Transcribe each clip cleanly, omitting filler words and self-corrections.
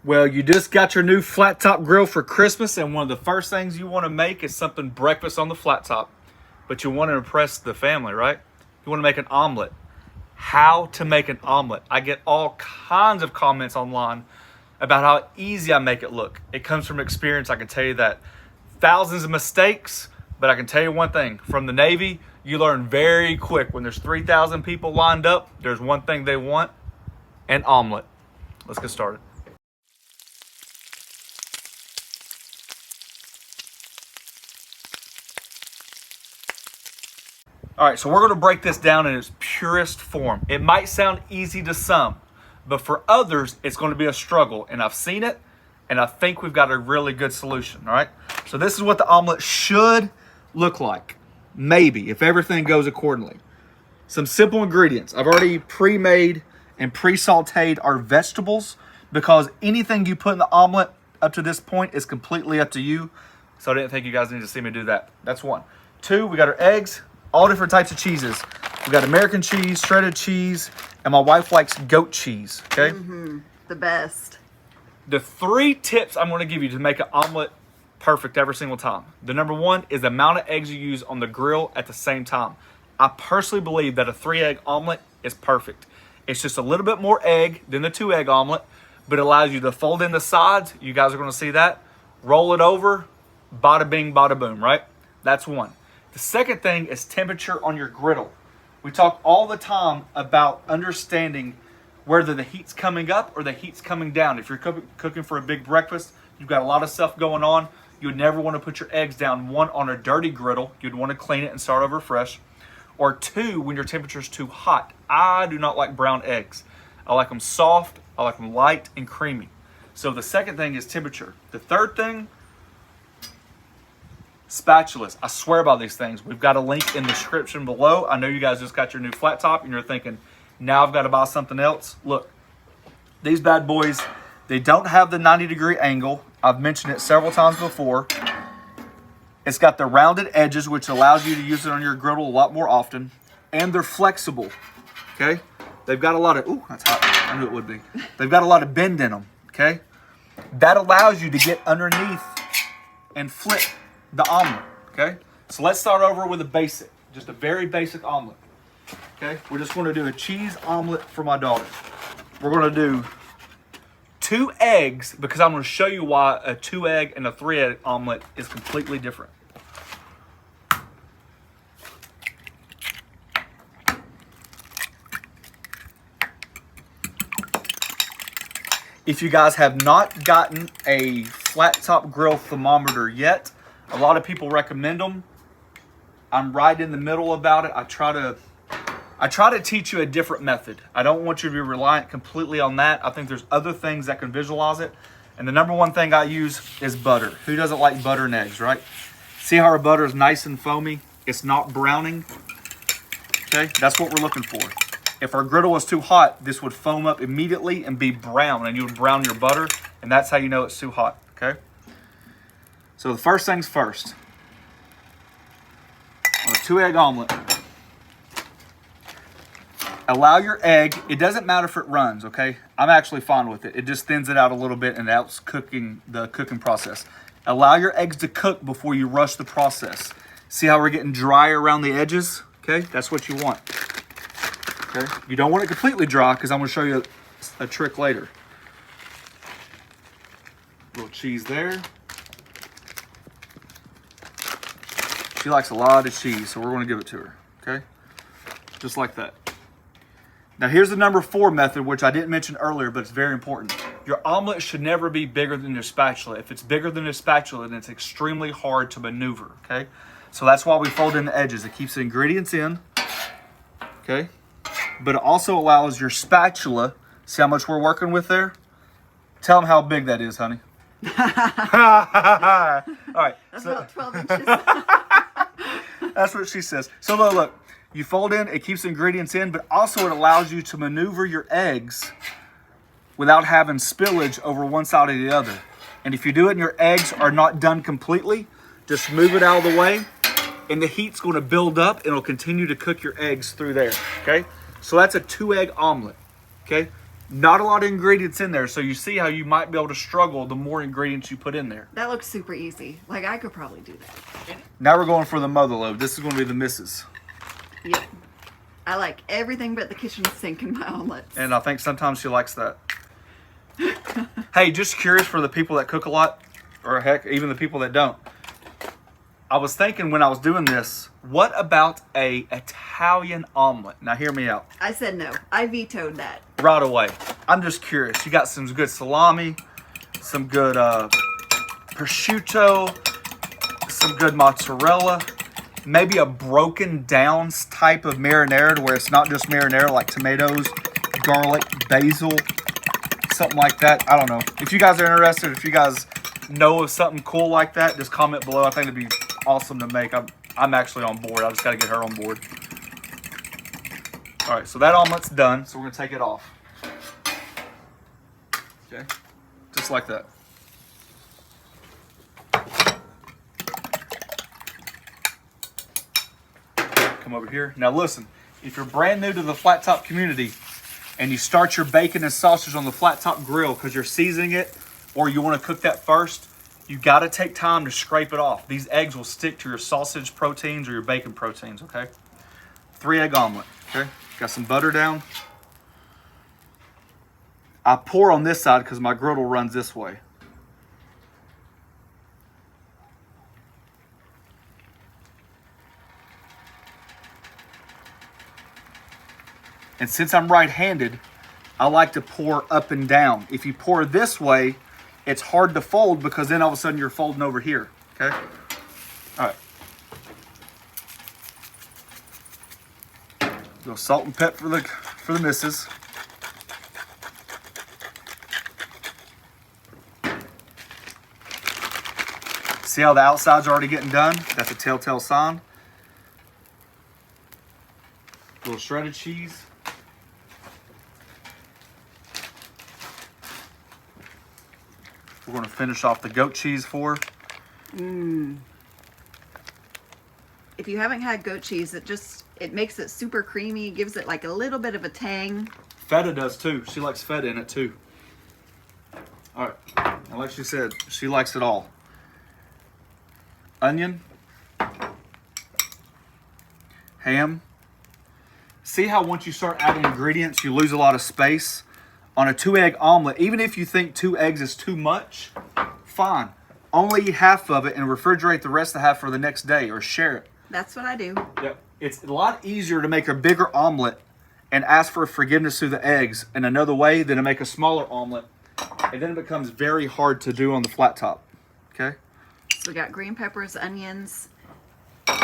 Well, you just got your new flat top grill for Christmas, and one of the first things you want to make is something breakfast on the flat top. But you want to impress the family, right? You want to make an omelet. How to make an omelet. I get all kinds of comments online about how easy I make it look. It comes from experience, I can tell you that. Thousands of mistakes, but I can tell you one thing. From the Navy, you learn very quick. When there's 3,000 people lined up, there's one thing they want, an omelet. Let's get started. All right, so we're gonna break this down in its purest form. It might sound easy to some, but for others, it's gonna be a struggle. And I've seen it, and I think we've got a really good solution, all right? So this is what the omelet should look like, maybe, if everything goes accordingly. Some simple ingredients. I've already pre-made and pre-sauteed our vegetables because anything you put in the omelet up to this point is completely up to you. So I didn't think you guys need to see me do that. That's one. Two, we got our eggs. All different types of cheeses. We got American cheese, shredded cheese, and my wife likes goat cheese, okay? The best. The 3 tips I'm gonna give you to make an omelet perfect every single time. The number 1 is the amount of eggs you use on the grill at the same time. I personally believe that a 3-egg omelet is perfect. It's just a little bit more egg than the 2-egg omelet, but it allows you to fold in the sides. You guys are gonna see that. Roll it over, bada bing, bada boom, right? That's one. The second thing is temperature on your griddle. We talk all the time about understanding whether the heat's coming up or the heat's coming down. If you're cooking for a big breakfast, you've got a lot of stuff going on, you would never want to put your eggs down, 1, on a dirty griddle. You'd want to clean it and start over fresh. Or 2, when your temperature's too hot. I do not like brown eggs. I like them soft, I like them light and creamy. So the second thing is temperature. The third thing, spatulas. I swear by these things. We've got a link in the description below. I know you guys just got your new flat top and you're thinking, now I've got to buy something else. Look, these bad boys, they don't have the 90-degree angle. I've mentioned it several times before. It's got the rounded edges, which allows you to use it on your griddle a lot more often. And they're flexible, okay? They've got a lot of, ooh, that's hot. I knew it would be. They've got a lot of bend in them, okay? That allows you to get underneath and flip the omelet, okay? So let's start over with a basic, just a very basic omelet, okay? We're just gonna do a cheese omelet for my daughter. We're gonna do 2 eggs because I'm gonna show you why a 2-egg and a 3-egg omelet is completely different. If you guys have not gotten a flat top grill thermometer yet, a lot of people recommend them. I'm right in the middle about it. I try to teach you a different method. I don't want you to be reliant completely on that. I think there's other things that can visualize it. And the number 1 thing I use is butter. Who doesn't like butter and eggs, right? See how our butter is nice and foamy? It's not browning. Okay, that's what we're looking for. If our griddle was too hot, this would foam up immediately and be brown, and you would brown your butter, and that's how you know it's too hot, okay? So the first things first, on a 2-egg omelet, allow your egg, it doesn't matter if it runs, okay? I'm actually fine with it. It just thins it out a little bit and helps the cooking process. Allow your eggs to cook before you rush the process. See how we're getting dry around the edges? Okay, that's what you want. Okay, you don't want it completely dry because I'm gonna show you a trick later. A little cheese there. She likes a lot of cheese, so we're gonna give it to her, okay? Just like that. Now here's the number 4 method, which I didn't mention earlier, but it's very important. Your omelet should never be bigger than your spatula. If it's bigger than your spatula, then it's extremely hard to maneuver, okay? So that's why we fold in the edges. It keeps the ingredients in, okay? But it also allows your spatula, see how much we're working with there? Tell them how big that is, honey. All right. That's about 12 inches. That's what she says. So look, you fold in, it keeps the ingredients in, but also it allows you to maneuver your eggs without having spillage over one side or the other. And if you do it and your eggs are not done completely, just move it out of the way and the heat's going to build up and it'll continue to cook your eggs through there, okay? So that's a 2-egg omelet, okay? Not a lot of ingredients in there, so you see how you might be able to struggle the more ingredients you put in there. That looks super easy. Like, I could probably do that. Now we're going for the mother load. This is going to be the missus. Yep. I like everything but the kitchen sink in my omelets. And I think sometimes she likes that. Hey, just curious for the people that cook a lot, or heck, even the people that don't. I was thinking when I was doing this, what about a Italian omelet? Now hear me out. I said no. I vetoed that. Right away. I'm just curious. You got some good salami, some good prosciutto, some good mozzarella, maybe a broken down type of marinara to where it's not just marinara, like tomatoes, garlic, basil, something like that. I don't know. If you guys are interested, if you guys know of something cool like that, just comment below. I think it'd be awesome to make. I'm actually on board. I just got to get her on board. All right, so that omelet's done, so we're going to take it off. Okay, just like that. Come over here. Now listen, if you're brand new to the flat top community and you start your bacon and sausage on the flat top grill because you're seasoning it or you want to cook that first, you got to take time to scrape it off. These eggs will stick to your sausage proteins or your bacon proteins, okay? 3-egg omelet, okay? Got some butter down. I pour on this side because my griddle runs this way. And since I'm right-handed, I like to pour up and down. If you pour this way, it's hard to fold because then all of a sudden you're folding over here, okay? All right. Little salt and pep for the missus. See how the outside's already getting done? That's a telltale sign. Little shredded cheese. We're going to finish off the goat cheese for her. If you haven't had goat cheese, it makes it super creamy, gives it like a little bit of a tang. Feta does too. She likes feta in it too. All right. And like she said, she likes it all. Onion. Ham. See how once you start adding ingredients, you lose a lot of space? On a 2-egg omelet, even if you think 2 eggs is too much, fine. Only eat half of it and refrigerate the rest of the half for the next day or share it. That's what I do. Yep. It's a lot easier to make a bigger omelet and ask for forgiveness through the eggs in another way than to make a smaller omelet. And then it becomes very hard to do on the flat top. Okay? So we got green peppers, onions,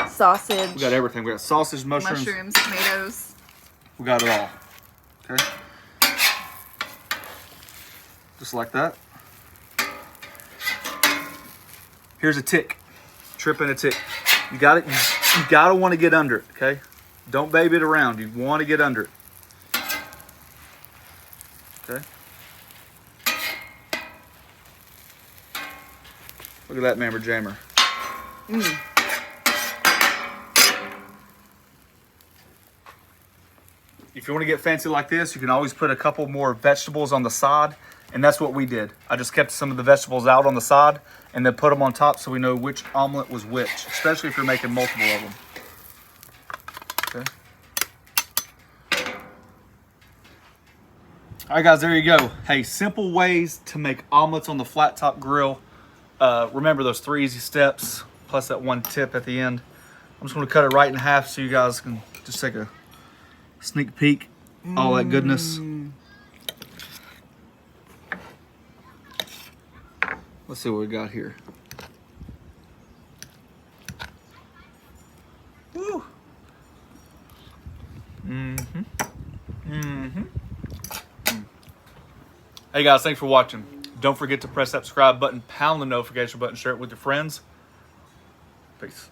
sausage. We got everything. We got sausage, mushrooms, tomatoes. We got it all. Okay? Just like that. Here's a tick. Trip and a tick. You got it. You gotta want to get under it. Okay. Don't baby it around. You want to get under it. Okay. Look at that mammer jammer. If you want to get fancy like this, you can always put a couple more vegetables on the side. And that's what we did. I just kept some of the vegetables out on the side and then put them on top so we know which omelet was which, especially if you're making multiple of them. Okay. All right, guys, there you go. Hey, simple ways to make omelets on the flat top grill. Remember those 3 easy steps, plus that 1 tip at the end. I'm just gonna cut it right in half so you guys can just take a sneak peek. All that goodness. Let's see what we got here. Woo. Hey guys, thanks for watching. Don't forget to press that subscribe button, pound the notification button, share it with your friends. Peace.